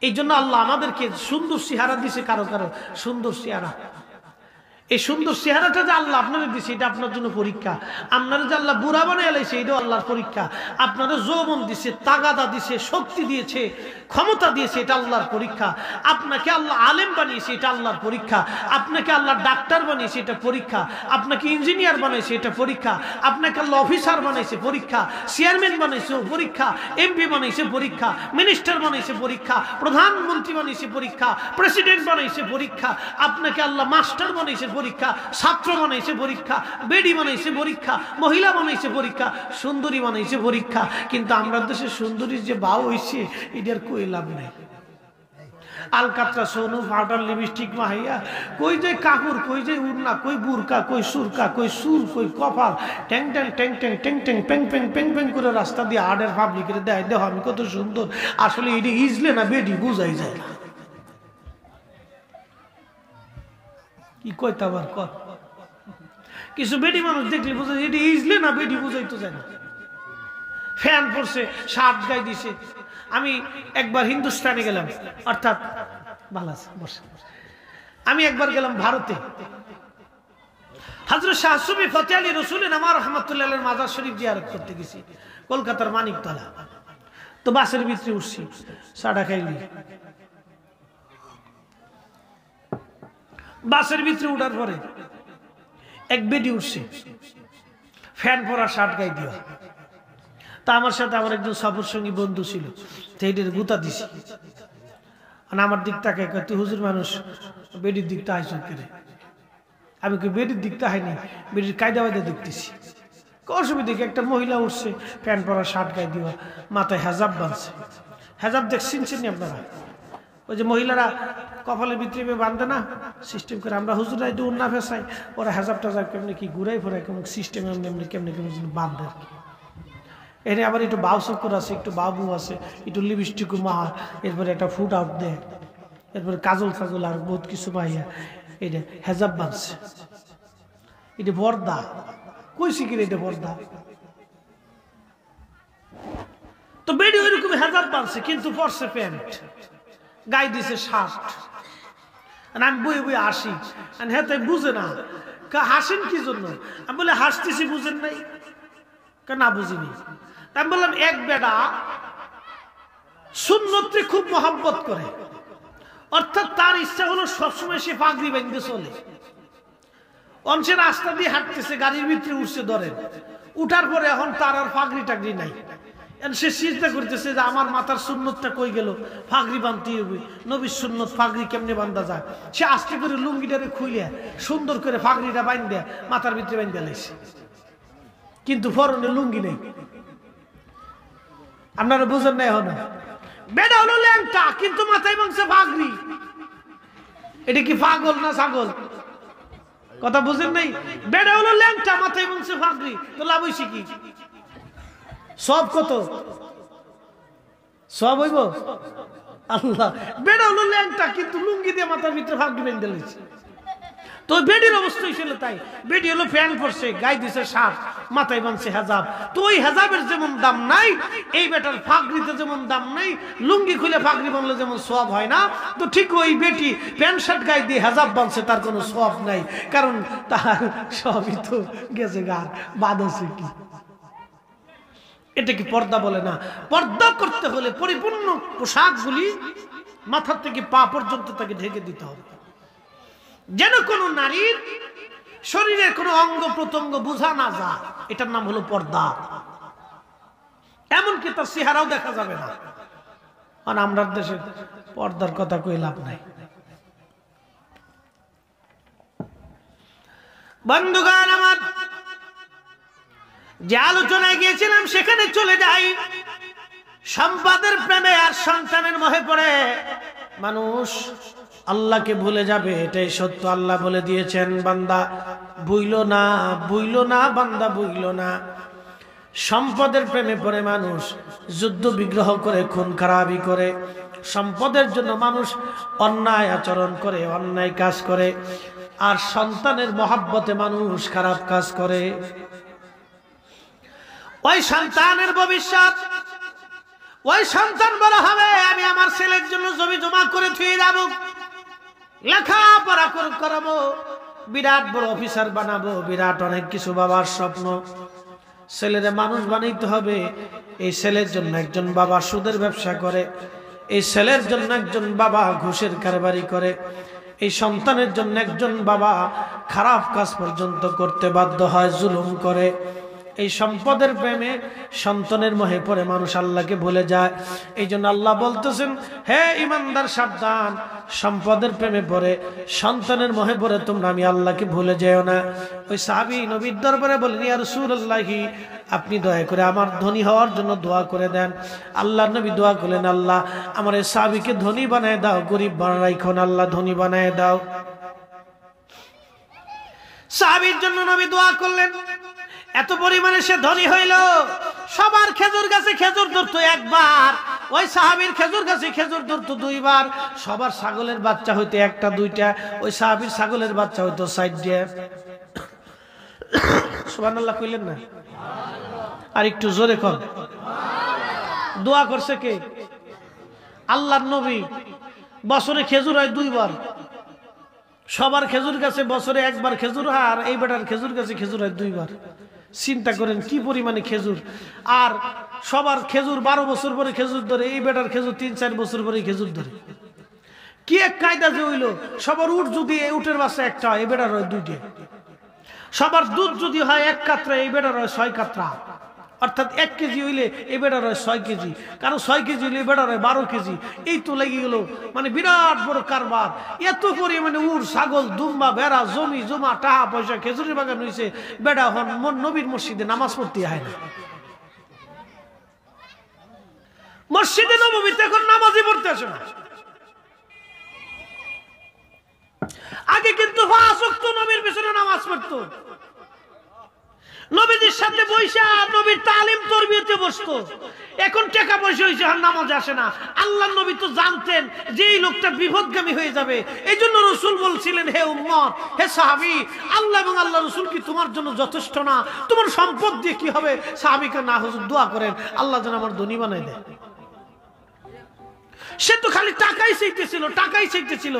এই জন্য আল্লাহ আমাদেরকে সুন্দর চেহারা দিছে, কারো কারো সুন্দর চেহারা। এই সুন্দর চেহারাটা যে আল্লাহ আপনাদের দিছে এটা আপনার জন্য পরীক্ষা। আপনারা যে আল্লাহ বুড়া বানায় এলাইছে এটাও আল্লাহর পরীক্ষা। আপনারা যৌবন দিছে, তাগাদা দিছে, শক্তি দিয়েছে, ক্ষমতা দিয়েছে, এটা আল্লাহর পরীক্ষা। আপনাকে আল্লাহ আলেম বানিয়েছে, এটা আল্লাহর পরীক্ষা। আপনাকে আল্লাহ ডাক্তার বানিয়েছে, এটা পরীক্ষা। আপনাকে ইঞ্জিনিয়ার বানাইছে, এটা পরীক্ষা। আপনাকে আল্লাহ অফিসার বানাইছে, পরীক্ষা। চেয়ারম্যান বানাইছে, পরীক্ষা। এমপি বানাইছে, পরীক্ষা। মিনিস্টার বানাইছে, পরীক্ষা। প্রধানমন্ত্রী বানাইছে, পরীক্ষা। প্রেসিডেন্ট বানাইছে, পরীক্ষা। আপনাকে আল্লাহ মাস্টার বানাইছে, পরীক্ষা। ছাত্র বানাইছে, পরীক্ষা। বেডি বানাইছে, পরীক্ষা। মহিলা বানাইছে, পরীক্ষা। সুন্দরী বানাইছে, পরীক্ষা। কিন্তু আমরা দেশে সুন্দরীর যে বাউ হইছে এটার কই লাভ নাই। আলকাতরা, সোনু, পাউডার, লিপস্টিক মাহাইয়া, কই যে কাপড়, কই যে উড়না, কই বুরকা, কই সুরকা, কই সুর, কই কপাল, ট্যাং ট্যাং ট্যাং ট্যাং ট্যাং ট্যাং প্যাং প্যাং প্যাং প্যাং করে রাস্তা দিয়ে আডের পাবলিকের দেয়, দেখো আমি কত সুন্দর। আসলে এটি ইজলে না বেডি বুঝাই যায় না। কি কইতে আবার কর, কিছু বেডি মানুষ দেখলে বুঝে এটি ইজলে না বেডি বুঝাইতো যায় না। ফ্যান পড়ছে, শার্ট গায়ে দিছে। আমি একবার হিন্দুস্তানে গেলাম, অর্থাৎ ভালো আছে বসে, আমি একবার গেলাম ভারতে। হযরত শাহ সুফি ফতেহ আলী রসুলের আমার রহমাতুল্লাহ মাজার শরীফ জিয়ারত করতে গেছি, কলকাতার মানিকতলা। তো বাসের ভিতরে উঠছি, সাড়া খাইলি। বাসের ভিতরে উঠার পরে এক বেডি উঠছে, ফ্যান পরা, শার্ট গায়ে দিয়া। তা আমার সাথে আমার একজন সফর সঙ্গী বন্ধু ছিল, সেইটার গুতা দিছি। আমার দিক তাকে তুই হুজুর মানুষ, বেডির দিকটা আইস করে। আমি বেডির দিকটা হয়নি, বেডির কায়দা বায়দা দেখতেছি। অসুবিধা দেখি একটা মহিলা উঠছে, প্যান্ট পরা, শার্ট গায়ে দিবা, মাথায় হেজাব বাঁধছে। হেজাব দেখছেন আপনারা? ওই যে মহিলারা কপালের ভিতরে বাঁধে না সিস্টেম করে, আমরা হুজুরা একটু উন্না ফেসাই, ওরা হেজাব টাজাব কেমনি কি ঘুরাই ফোরাই কেমন সিস্টেম এমনি কেমনি কেমন বাঁধে আর কি। এনে আবার একটু বাউ চক্কর আছে, একটু বাবু আছে, একটু লিপস্টিক মার, এরপরে একটা ফুট আউট দেয়, এরপরে কাজল ফাজল আর বহুত কিছু মাইয়া, এটা হেজাব বাঁধছে। এটা পর্দা কইছি কি এটা পর্দা? তো বেডি ওইরকম হেজাব বাঁধছে, কিন্তু পরছে প্যান্ট, গায়ে দিছে শার্ট। আমি বই বই আসি, হ্যাঁ তাই বুঝে না, হাসেন কি জন্য? আমি বলে হাসতেছি বুঝেন নাই? না বুঝিনি। আমি বললাম এক বেটা সুন্নতে খুব মহব্বত করে, অর্থাৎ তার ইচ্ছা হলো সবসময় সে পাগড়ি বেঁধে চলে। অংশে রাস্তা দিয়ে হাঁটতেছে, গাড়ির ভিতরে উঠছে, ধরেন উঠার পরে এখন তার আর পাগড়ি টাগড়ি নাই। সে চিন্তা করতেছে যে আমার মাথার সুন্নতটা কই গেল, পাগড়ি বাঁধতে হবে, নবীর সুন্নত পাগড়ি কেমনে বান্ধা যায়। সে আস্তে করে লুঙ্গিটারে খুইলে সুন্দর করে পাগড়িটা বাঁধে মাথার ভিতরে বাঁধে লাইছে, কিন্তু পরনে লুঙ্গি নেই। আপনারা বুঝেন না? এখন বেটা হলো ল্যাংটা, কিন্তু মাথায় বাঁধছে পাগড়ি। এটা কি পাগল না ছাগল? কথা বুঝেন নাই? বেটা হলো ল্যাংটা, মাথায় বাঁধছে পাগড়ি, তো লাভ হইছে কি? সব কত সব হইব আল্লাহ। বেটা হলো ল্যাংটা, কিন্তু লুঙ্গি দিয়ে মাথার ভিতরে পাগড়ি বেঁধে লাইছে। তো বেডির অবস্থাই ছিল তাই। বেডি হলো প্যান্ট পরছে, গায়ে দিছে শার্ট, মাথায় বাঁধছে হেজাব। তো ওই হেজাবের যেমন দাম নাই, এই বেটার পাগড়িতে যেমন দাম নাই, লুঙ্গি খুলে পাগড়ি বাঁধলে যেমন সওয়াব হয় না, তো ঠিক ওই বেটি প্যান্ট শার্ট গায়ে দিয়ে হেজাব বাঁধছে, তার কোনো সওয়াব নাই, কারণ তার সবই তো গেছে গার বাঁধছে কি। এটা কি পর্দা বলে না? পর্দা করতে হলে পরিপূর্ণ পোশাকগুলি মাথার থেকে পা পর্যন্ত তাকে ঢেকে দিতে হবে, যেন কোনো নারীর শরীরের কোনো অঙ্গ প্রত্যঙ্গ বোঝা না যায়। এটার নাম হলো পর্দা। এমনকি তার চেহারাও দেখা যাবে না। আর আমরা দেশে পর্দার কথা কই লাভ নাই। বন্ধুগণ আমার, যে আলোচনায় গিয়েছিলাম সেখানে চলে যাই। সম্পদের প্রেমে আর সন্তানের মোহে পড়ে মানুষ আল্লাহকে ভুলে যাবে, এটাই সত্য। আল্লাহ বলে দিয়েছেন, বান্দা ভুইলো না, ভুইলো না, বান্দা ভুইলো না। সম্পদের প্রেমে পড়ে মানুষ যুদ্ধ বিগ্রহ করে, খুন খারাপি করে, সম্পদের জন্য মানুষ অন্যায় আচরণ করে, অন্যায় কাজ করে, আর সন্তানের মহাব্বতে মানুষ খারাপ কাজ করে। ওই সন্তানের ভবিষ্যৎ, ওই সন্তান বড় হবে, আমি আমার ছেলের জন্য জমি জমা করে থুয়ে যাব, লেখাপড়া করাবো, বিরাট বড় অফিসার বানাবো, বিরাট অনেক কিছু বাবার স্বপ্ন। ছেলেরে মানুষ বানাইতে হবে। এই ছেলের জন্য একজন বাবা সুদের ব্যবসা করে, এই ছেলের জন্য একজন বাবা ঘুষের কারবারি করে, এই সন্তানের জন্য একজন বাবা খারাপ কাজ পর্যন্ত করতে বাধ্য হয়, জুলুম করে। এই সম্পদের প্রেমে সন্তানের মোহে পড়ে মানুষ আল্লাহকে ভুলে যায়। এই জন্য আল্লাহ বলতেছেন, হে ইমানদার সাবধান, সম্পদের প্রেমে পড়ে সন্তানের মোহে পড়ে তোমরা আমি আল্লাহকে ভুলে যেও না। ওই সাহাবী নবীর দরবারে বলেন, ইয়া রাসূলুল্লাহি, আপনি দয়া করে আমার ধনী হওয়ার জন্য দোয়া করে দেন। আল্লাহ নবী দোয়া করলেন, আল্লাহ আমার এই সাহাবীকে ধনী বানায় দাও, গরিব বানায় রাখো না, আল্লাহ ধনী বানায় দাও। সাহাবীর জন্য নবী দোয়া করলেন, এত পরিমাণে সে ধনী হইল, সবার খেজুর গাছে খেজুর ধরতো একবার, ওই সাহাবীর খেজুর গাছে খেজুর ধরতো দুইবার, সবার ছাগলের বাচ্চা হইতো একটা দুইটা, ওই সাহাবীর ছাগলের বাচ্চা হইতো 60টা। সুবহানাল্লাহ কইলেন না? আর একটু জোরে কর। দোয়া করছে কে? আল্লাহর নবী। বছরে খেজুর হয় দুইবার, সবার খেজুর গাছে বছরে একবার খেজুর হয়, আর এই বেটার খেজুর গাছে খেজুর হয় দুইবার। চিন্তা করেন কি পরিমাণে খেজুর। আর সবার খেজুর 12 বছর পরে খেজুর ধরে, এই বেটার খেজুর 3-4 বছর পরে খেজুর ধরে। কি এক কায়দা যে হইল, সবার উট যদি উটের বাচ্চা একটা হয়, এই বেটার হয় 2টে। সবার দুধ যদি হয় 1 কাতরা, এই বেটার হয় 6 কাতরা। অর্থাৎ 1 কেজি হইলে এই বেটার হয় 6 কেজি, কারণ 6 কেজি হইলে এই বেটার হয় 12 কেজি। এই তো লেগে গেল, মানে বিরাট বড় কারবার। এত পরিমাণে উট, ছাগল, দুম্বা, ভেড়া, জমি জমা, টাকা পয়সা, খেজুরের বাগান হয়েছে। বেটা হন নবীর মসজিদে নামাজ পড়তে হয় না, মসজিদে নববীতে এখন নামাজই পড়তে আসে না। আগে কিন্তু 5 ওয়াক্ত নবীর পিছনে নামাজ পড়তো, নবীদের সাথে বৈশা নবীর তালিম তরবিয়তে বসতো। এখন টাকা পয়সা হয়েছে, আর নামাজ আসে না। আল্লাহ নবী তো জানতেন যে এই লোকটা বিপদগামী হয়ে যাবে। এই জন্য রসুল বলছিলেন, হে উম্মত, হে সাহাবী, আল্লাহ এবং আল্লাহ রসুল কি তোমার জন্য যথেষ্ট না? তোমার সম্পদ দিয়ে কি হবে? সাহাবীকে না হুজুর দোয়া করেন, আল্লাহ যেন আমার ধনী বানায় দেয়। সে তো খালি টাকাই চাইতেছিল, টাকাই চাইতেছিল,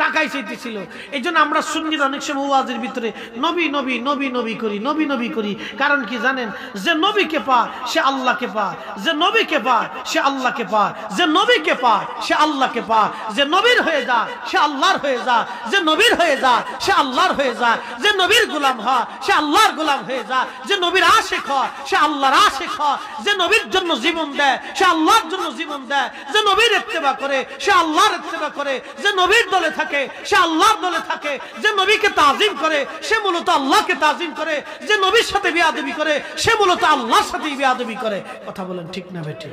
টাকাই চাইতেছিল। এই জন্য আমরা সুন্নির অনেক সময় ওয়াজের ভিতরে নবী নবী নবী নবী করি, নবী নবী করি। কারণ কি জানেন? যে নবীকে পায় সে আল্লাহকে পায়, যে নবীকে পায় সে আল্লাহকে পায়, যে নবীকে পায় সে আল্লাহকে পায়, যে নবীর হয়ে যায় সে আল্লাহর হয়ে যায়, যে নবীর হয়ে যায় সে আল্লাহর হয়ে যায়, যে নবীর গোলাম হয় সে আল্লাহর গোলাম হয়ে যায়, যে নবীর আশিক হয় সে আল্লাহর আশিক হয়, যে নবীর জন্য জীবন দেয় সে আল্লাহর জন্য জীবন দেয়, যে নবীর ইত্তেবা করে সে আল্লাহর ইত্তেবা করে, যে নবীর দলে থাকে সে আল্লাহর দলে থাকে, যে নবীকে তাজিম করে সে মূলত আল্লাহকে তাজিম করে, যে নবীর সাথে বিয়াদবি করে সে মূলত আল্লাহর সাথে বিয়াদবি করে। কথা বলেন ঠিক না বেটি?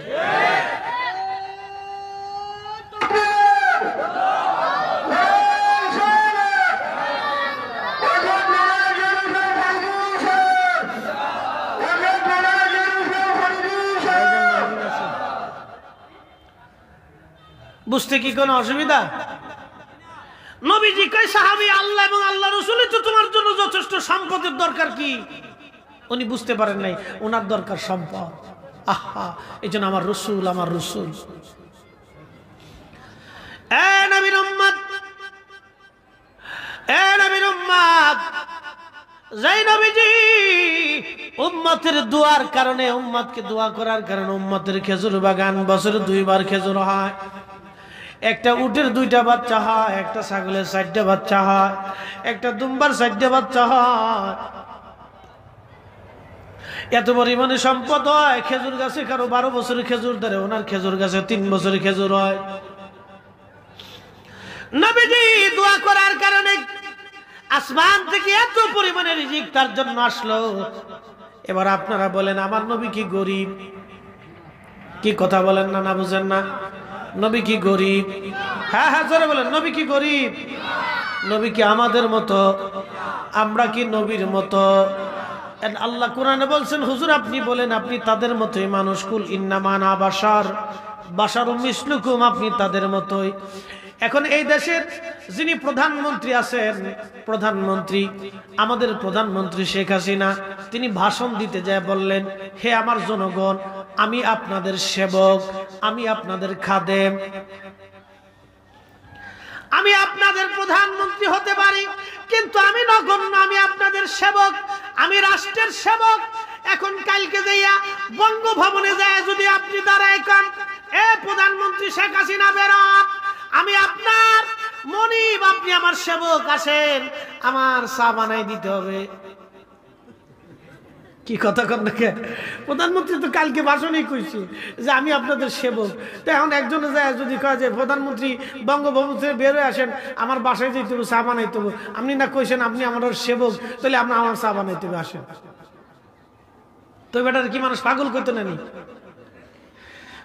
বুঝতে কি কোনো অসুবিধা? নবীজি কয়, সাহাবী, আল্লাহ এবং আল্লাহ রাসূলই তো তোমার জন্য যথেষ্ট, সম্পদের দরকার কি? উনি বুঝতে পারেন নাই ওনার দরকার সম্পদ। আহা, এই জন্য আমার রাসূল, আমার রাসূল। এ নবীর উম্মত, এ নবীর উম্মত, যেই নবীজি উম্মতের দোয়ার কারণে, উম্মতকে দোয়া করার কারণে উম্মতের খেজুর বাগান বছরে 2 বার খেজুর হয়, একটা উটের 2টা বাচ্চা হয়, একটা ছাগলের 4টা বাচ্চা হয়, একটা দুম্বার 4টা বাচ্চা হয়। এত পরিমাণে সম্পদ হয়। খেজুর গাছে কারো 12 বছরের খেজুর ধরে, ওনার খেজুর গাছে 3 বছরের খেজুর হয়। নবীজি দোয়া করার কারণে আসমান থেকে এত পরিমাণে রিজিক তার জন্য আসলো। এবার আপনারা বলেন, আমার নবী কি গরিব? কি কথা বলেন না? না বুঝেন না? নবী কি গরিব? হ্যাঁ হ্যাঁ জোরে বলেন, নবী কি গরিব? নবী কি আমাদের মতো? আমরা কি নবীর মতো? আল্লাহ কোরআনে বলছেন, হুজুর আপনি বলেন আপনি তাদের মতোই মানুষ। কুল ইন্নামা আনা বাশার বাশারুম মিসলুকুম, আপনি তাদের মতোই। এখন এই দেশের যিনি প্রধানমন্ত্রী আছেন, প্রধানমন্ত্রী আমাদের প্রধানমন্ত্রী শেখ হাসিনা, তিনি ভাষণ দিতে যায় বললেন, হে আমার জনগণ, আমি আপনাদের সেবক, আমি আপনাদের খাদেম, আমি আপনাদের প্রধানমন্ত্রী হতে পারি কিন্তু আমি নগণ্য, আমি আপনাদের সেবক, আমি রাষ্ট্রের সেবক। এখন কালকে যাইয়া বঙ্গভবনে যায় যদি আপনি দাঁড়ায় কান, এ প্রধানমন্ত্রী শেখ হাসিনা বেরোন, আমি আপনার মনিব, আপনি আমার সেবক, আসেন আমার চা বানাই দিতে হবে। কি কথা কন না? প্রধানমন্ত্রী তো কালকে ভাষণই কইছে যে আমি আপনাদের সেবক। তো এখন একজনে যায় যদি কয় যে প্রধানমন্ত্রী বঙ্গভবন থেকে বের হয়ে আসেন, আমার বাসায় যেতে হবে, চা বানাইতে হবে, আপনি না কইছেন আপনি আমার সেবক, তাহলে আপনি আমার চা বানাইতে হবে, আসেন। তো বেটার কি মানুষ পাগল করতে নানি?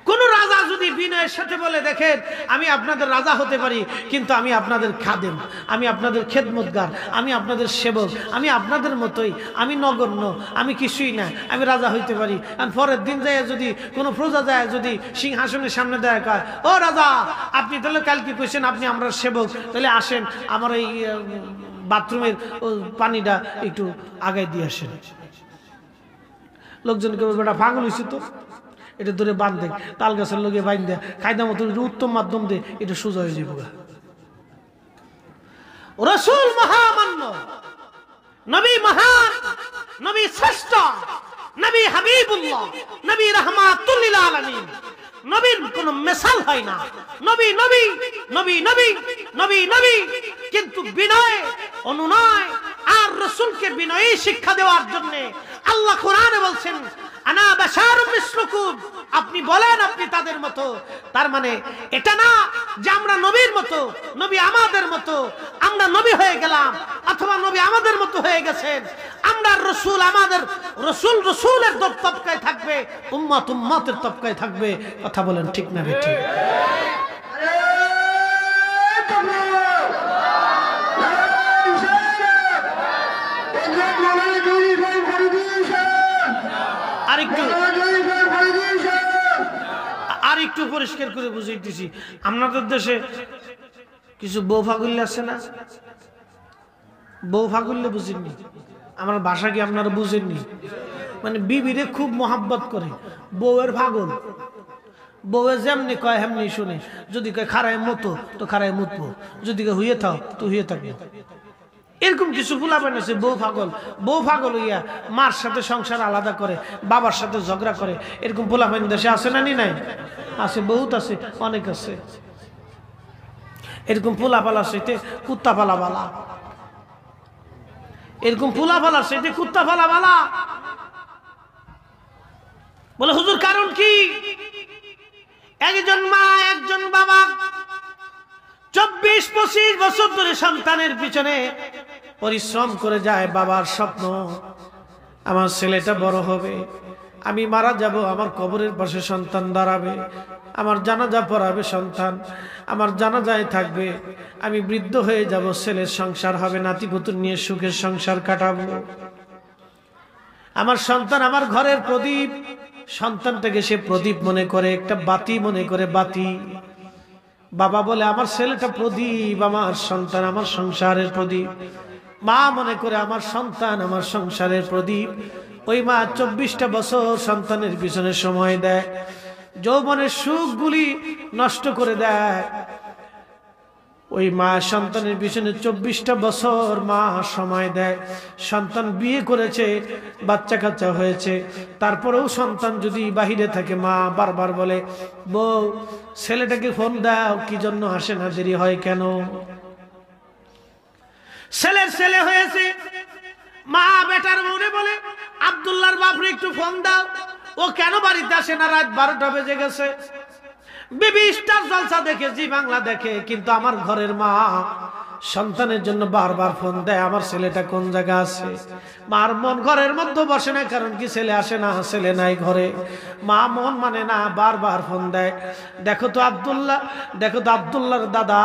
কোন রাজা যদি বিনয়ের সাথে বলে, দেখেন আমি আপনাদের রাজা হতে পারি কিন্তু আমি আপনাদের খাদেম, আমি আপনাদের খেদমতগার, আমি আপনাদের সেবক, আমি আপনাদের মতোই, আমি নগণ্য, আমি কিছুই না, আমি রাজা হইতে পারি। আর পরের দিন যায় যদি কোনো প্রজা যায় যদি সিংহাসনের সামনে দেয়, কয় ও রাজা, আপনি তাহলে কালকে কইছেন আপনি আমরা সেবক, তাহলে আসেন আমার এই বাথরুমের পানিটা একটু আগায় দিয়ে আসেন। লোকজনকে বেটা পাগল হয়েছে তো, এটা ধরে বাঁধে তাল গাছের লোকে বাইন্ধে কায়দা মতো উত্তম মাধ্যম দিয়ে এটা সোজা হয়ে যাবো। রাসূল মহামান্য, নবী মহান, নবী শ্রেষ্ঠ, নবী হাবিবুল্লাহ, নবী রাহমাতুল লিল আলামিন, নবীর কোনো মিসাল হয় না। নবী নবী নবী নবী নবী নবী, কিন্তু বিনয় অনুনয় আর রাসূলকে বিনয়ী শিক্ষা দেওয়ার জন্য আল্লাহ কোরআনে বলছেন, আনা বাশারুম মিসলুকুম, আপনি বলেন আপনি তাদের মতো। তার মানে এটা না যে আমরা নবীর মতো, নবী আমাদের মতো, আমরা নবী হয়ে গেলাম অথবা নবী আমাদের মতো হয়ে গেছেন। আমরা রাসূল, আমাদের রাসূল রাসূলের তবকায় থাকবে, উম্মত উম্মতের তবকায় থাকবে। কথা বলেন ঠিক না ঠিক? আর একটু পরিষ্কার করে বুঝাইতেছি, আপনাদের দেশে কিছু বউ ফাগুল্য আছে না? বউ ফাগুল্য বুঝেননি? আমার ভাষা কি আপনারা বুঝেননি? মানে বিবিরে খুব মোহাব্বত করে, বউয়ের পাগল, বউয়ে যেমনি কয় হেমনি শুনে। যদি কয় খারায় মতো তো খারায় মুতবো, যদি কয় হুয়ে থাও তো হুয়ে থাকবো। এরকম কিছু ফুলাবেন আছে বউ পাগল, বউ পাগল হইয়া মার সাথে সংসার আলাদা করে, বাবার সাথে ঝগড়া করে। এরকম ফুলাবেন দেশে আছে না? নাই আছে, বহুত আছে, অনেক আছে। এরকম ফুলা পালার সাথে কুত্তা পালা বালা, এরকম ফুলা পালার সাথে কুত্তা পালা বালা। বলে হুজুর কারণ কি? একজন মা একজন বাবা 24-25 বছর ধরে সন্তানের পিছনে পরিশ্রম করে যায়। বাবার স্বপ্ন আমার ছেলেটা বড় হবে, আমি মারা যাব, আমার কবরের পাশে সন্তান দাঁড়াবে, আমার জানাজা পড়াবে সন্তান, আমার জানাজায় থাকবে, আমি বৃদ্ধ হয়ে যাব, ছেলের সংসার হবে, নাতিপুতুর নিয়ে সুখের সংসার কাটাবো। আমার সন্তান আমার ঘরের প্রদীপ, সন্তানটাকে সে প্রদীপ মনে করে, একটা বাতি মনে করে, বাতি। বাবা বলে আমার ছেলেটা প্রদীপ, আমার সন্তান আমার সংসারের প্রদীপ। মা মনে করে আমার সন্তান আমার সংসারের প্রদীপ। ওই মা 24টা বছর সন্তানের পিছনে সময় দেয়, যৌবনের সুখগুলি নষ্ট করে দেয়। ওই মা সন্তানের পিছনে 24টা বছর মা সময় দেয়। সন্তান বিয়ে করেছে, বাচ্চা কাচ্চা হয়েছে, তারপরেও সন্তান যদি বাহিরে থাকে, মা বারবার বলে, বউ ছেলেটাকে ফোন দাও, কি জন্য আসে না, দেরি হয় কেন? ছেলের ছেলে হয়েছে, মা বেটার মনে বলে, আব্দুল্লাহর বাপরে একটু ফোন দাও, ও কেন বাড়িতে আসে না, রাত 12টা বেজে গেছে। বিবি স্টার জলসা দেখে, জি বাংলা দেখে, কিন্তু আমার ঘরের মা সন্তানের জন্য বারবার ফোন দেয়, আমার ছেলেটা কোন জায়গা আছে। মার মন ঘরের মধ্যে বসে না, কারণ কি ছেলে আসে না, ছেলে নাই ঘরে। মা মন মানে না, বারবার ফোন দেয়, দেখো তো আব্দুল্লাহ, দেখো তো আব্দুল্লাহর দাদা,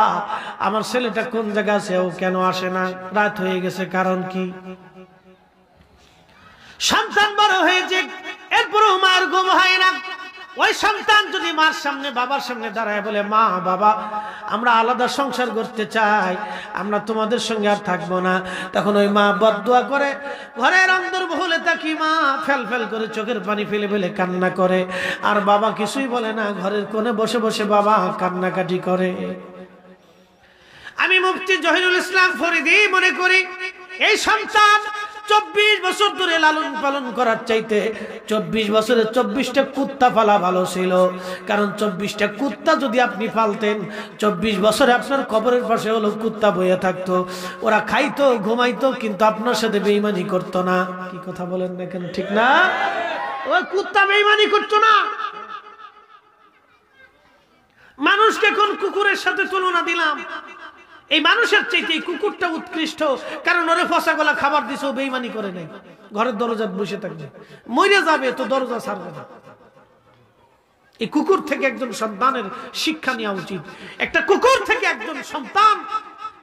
আমার ছেলেটা কোন জায়গা আছে, ও কেন আসে না, রাত হয়ে গেছে, কারণ কি? সন্তান বড় হয়েছে, এরপরও মার ঘুম হয় না। ওই সন্তান যদি মার সামনে বাবার সামনে দাঁড়ায় বলে, মা বাবা আমরা আলাদা সংসার করতে চাই, আমরা তোমাদের সঙ্গে আর থাকবো না, তখন ওই মা বদদুয়া করে, ঘরের অন্দরমহলে তাকি মা ফেল ফেল করে চোখের পানি ফেলে ফেলে কান্না করে, আর বাবা কিছুই বলে না, ঘরের কোণে বসে বসে বাবা কান্নাকাটি করে। আমি মুফতি জহিরুল ইসলাম ফরিদি মনে করি এই সন্তান 24 বছর ধরে লালন পালন করার চাইতে 24 বছরে 24টা কুত্তা পালা ভালো ছিল। কারণ 24টা কুত্তা যদি আপনি পালতেন, 24 বছরে আপনার কবরের পাশে হলো কুত্তা বইয়া থাকতো, ওরা খাইতো ঘুমাইতো, কিন্তু আপনার সাথে বেঈমানি করতো না। কি কথা বলেন না কেন, ঠিক না? ওই কুত্তা বেঈমানি করতো না। মানুষকে কোন কুকুরের সাথে তুলনা দিলাম? এই মানুষের চাইতে এই কুকুরটা উৎকৃষ্ট, কারণ ওরে ফসা গলা খাবার দিছে, ও বেঈমানি করে নাই, ঘরের দরজা বসে থাকবে, মরে যাবে তো দরজা ছাড়বে না। এই কুকুর থেকে একজন সন্তানের শিক্ষা নেওয়া উচিত। একটা কুকুর থেকে একজন সন্তান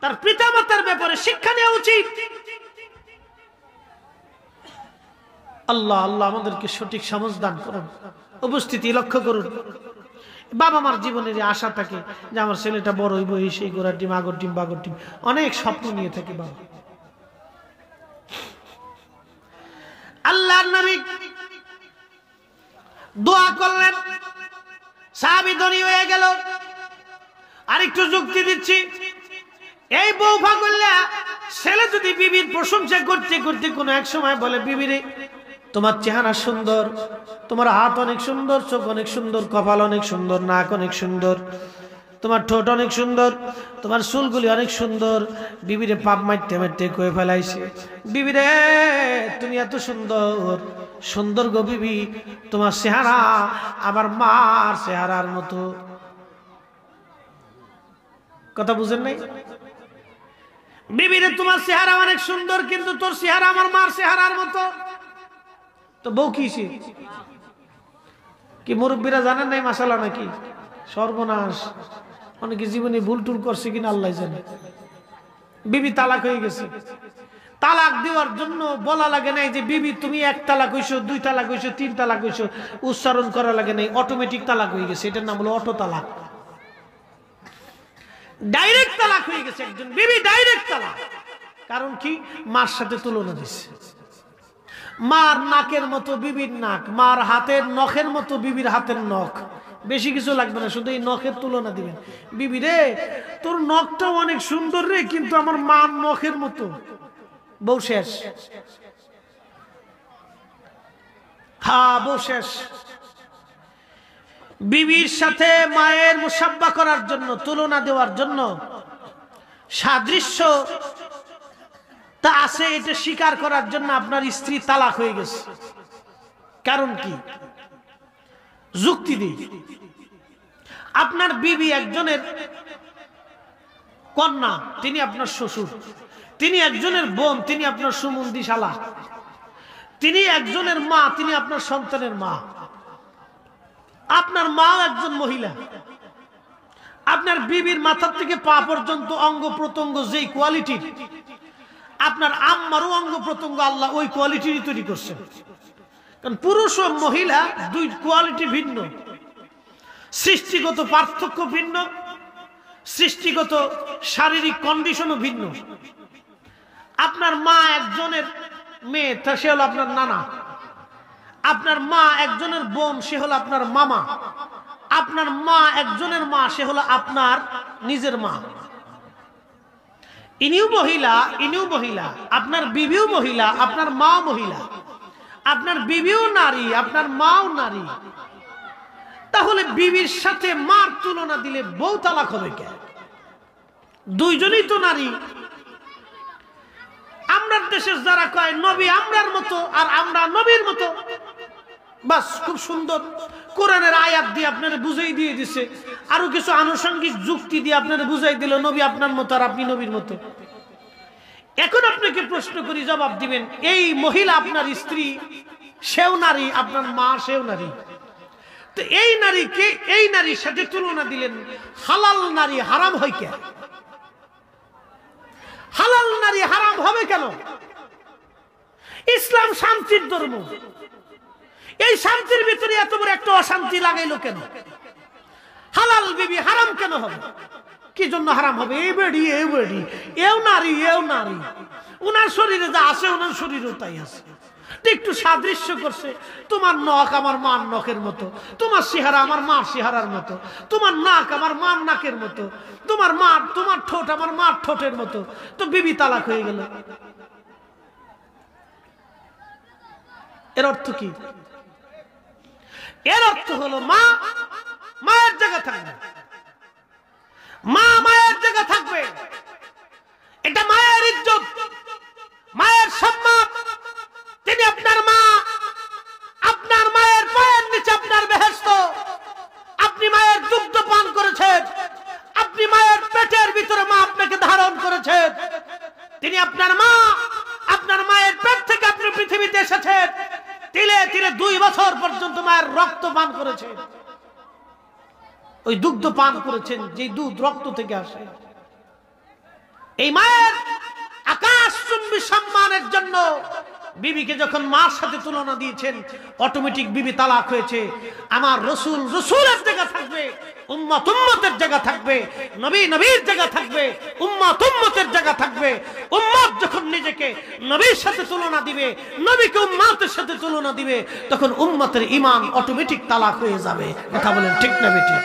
তার পিতামাতার ব্যাপারে শিক্ষা নেওয়া উচিত। আল্লাহ আল্লাহ আমাদেরকে সঠিক সমঝ দান করুন। উপস্থিতি লক্ষ্য করুন, বাবা মার জীবনের আশা থাকে যে আমার ছেলেটা বড় হইব, এই সেই গোড়ার ডিম আগর ডিম বাগর ডিম, অনেক স্বপ্ন নিয়ে থাকে বাবা। আল্লাহর নবী দোয়া করলেন, সাহাবী ধনী হয়ে গেল। আরেকটু যুক্তি দিচ্ছি, এই বউ পাগল্লা ছেলে যদি বিবির প্রশংসা করতে করতে কোনো এক সময় বলে, বিবিরে তোমার চেহারা সুন্দর, তোমার হাত অনেক সুন্দর, চোখ অনেক সুন্দর, কপাল অনেক সুন্দর, নাক অনেক সুন্দর, তোমার ঠোঁট অনেক সুন্দর, তোমার চুলগুলি অনেক সুন্দর। বিবিরে পাপ মারতে মারতে কয়ে ফেলাইছে, বিবিরে তুমি এত সুন্দর, সুন্দর গো বিবি, তোমার চেহারা আমার মার চেহারার মতো। কথা বুঝেন নাই? বিবিরে তোমার চেহারা অনেক সুন্দর, কিন্তু তোর চেহারা আমার মার চেহারার মতো। তো বউ কি মুরব্বীরা জানেন নাই মাসালা নাকি? সর্বনাশ, অনেকে জীবনে ভুল টুল করছে কিনা আল্লাহ জানে। বিবি তালাক হয়ে গেছে, তালাক দেওয়ার জন্য বলা লাগে নাই যে বিবি তুমি 1 তালাক হইছো, 2 তালাক হইছো, 3 তালাক হইছো, উচ্চারণ করা লাগে নাই, অটোমেটিক তালাক হয়ে গেছে। এটার নাম হলো অটো তালাক, ডাইরেক্ট তালাক হয়ে গেছে একজন বিবি, ডাইরেক্ট তালাক। কারণ কি? মার সাথে তুলনা দিচ্ছে। মার নাকের মতো বিবির নাক, মার হাতের নখের মতো বিবির হাতের নখ, বেশি কিছু লাগবে না, শুধু এই নখের তুলনা দিবেন। বিবি রে তোর নখটাও অনেক সুন্দর রে, কিন্তু আমার মার নখের মতো। বউ শেষ, হ্যাঁ বউ শেষ। বিবির সাথে মায়ের মুসাব্বা করার জন্য, তুলনা দেওয়ার জন্য, সাদৃশ্য তা আছে এটা স্বীকার করার জন্য আপনার স্ত্রী তালাক হয়ে গেছে। কারণ কি? যুক্তি দিই। আপনার বিবি একজনের কন্যা, তিনি আপনার শ্বশুর, তিনি একজনের বোন, তিনি আপনার সুমন্দি শালা, তিনি একজনের মা, তিনি আপনার সন্তানের মা। আপনার মা একজন মহিলা। আপনার বিবির মাথার থেকে পা পর্যন্ত অঙ্গ প্রত্যঙ্গ যেই কোয়ালিটির, আপনার আম্মারও অঙ্গ প্রত্যঙ্গ আল্লাহ ওই কোয়ালিটিরই তৈরি করছেন। কারণ পুরুষ ও মহিলা 2 কোয়ালিটি ভিন্ন, সৃষ্টিগত পার্থক্য ভিন্ন, সৃষ্টিগত শারীরিক কন্ডিশনও ভিন্ন। আপনার মা একজনের মেয়ে, তা সে হলো আপনার নানা। আপনার মা একজনের বোন, সে হলো আপনার মামা। আপনার মা একজনের মা, সে হলো আপনার নিজের মা। ইনিও মহিলা, ইনিও মহিলা, আপনার বিবিও মহিলা, আপনার মাও মহিলা, আপনার বিবিও নারী, আপনার মাও নারী। তাহলে বিবির সাথে মার তুলনা দিলে বউ তালাক হবে কেন? দুইজনই তো নারী। আমরার দেশের যারা কয় নবী আমরার মতো আর আমরা নবীর মতো, বাস খুব সুন্দর কোরআনের আয়াত দিয়ে আপনারা বুঝাই দিয়ে দিছে, আরো কিছু আনুষঙ্গিক যুক্তি দিয়ে আপনারা বুঝাই দিল নবী আপনার মতো আর আপনি নবীর মতো। এখন আপনাকে প্রশ্ন করি, জবাব দিবেন। এই মহিলা আপনার স্ত্রী, সেও নারী, আপনার মা সেও নারী। তো এই নারীকে এই নারীর সাথে তুলনা দিলেন, হালাল নারী হারাম হয় কেন? হালাল নারী হারাম হবে কেন? ইসলাম শান্তির ধর্ম। এই শান্তির ভিতরে এত বড় একটা অশান্তি লাগাইলো কেন? হালাল বিবি হারাম কেন হবে? কি জন্য হারাম হবে? এই বেড়ি এও নারী উনার শরীরে যা আছে উনার শরীরেও তাই আছে। একটু সাদৃশ্য করছে, তোমার নখ আমার মার নখের মতো, তোমার চেহারা আমার মার চেহারার মতো, তোমার নাক আমার মার নাকের মতো, তোমার ঠোঁট আমার মার ঠোঁটের মতো, তো বিবি তালাক হয়ে গেল। এর অর্থ কি? এর অর্থ হলো মা মায়ের জায়গা থাকবে, মা মায়ের জায়গা থাকবে। এটা মায়ের ইজ্জত, মায়ের সম্মান। তিনি আপনার মা, আপনার মায়ের পায়ের নিচে আপনার বেহেশত। আপনি মায়ের দুগ্ধ পান করেছেন, আপনি মায়ের পেটের ভিতরে মা আপনাকে ধারণ করেছেন। তিনি আপনার মা, আপনার মায়ের পেট থেকে আপনি পৃথিবীতে এসেছেন। তিলে তিলে 2 বছর পর্যন্ত মায়ের রক্ত পান করেছেন। ওই দুগ্ধ পান করেছেন, যে দুধ রক্ত থেকে আসে। এই মায়ের আকাশচুম্বী সম্মানের জন্য বিবিকে যখন মার সাথে তুলনা দিয়েছেন, অটোমেটিক বিবি তালাক হয়েছে। আমার রসুল রসুলের জায়গা থাকবে, উম্মত উম্মতের জায়গা থাকবে, নবী নবীর জায়গা থাকবে, উম্মত উম্মতের জায়গা থাকবে। উম্মত যখন নিজেকে নবীর সাথে তুলনা দিবে, নবীকে উম্মতের সাথে তুলনা দিবে, তখন উম্মতের ঈমান অটোমেটিক তালাক হয়ে যাবে। কথা বলেন ঠিক না বেঠিক?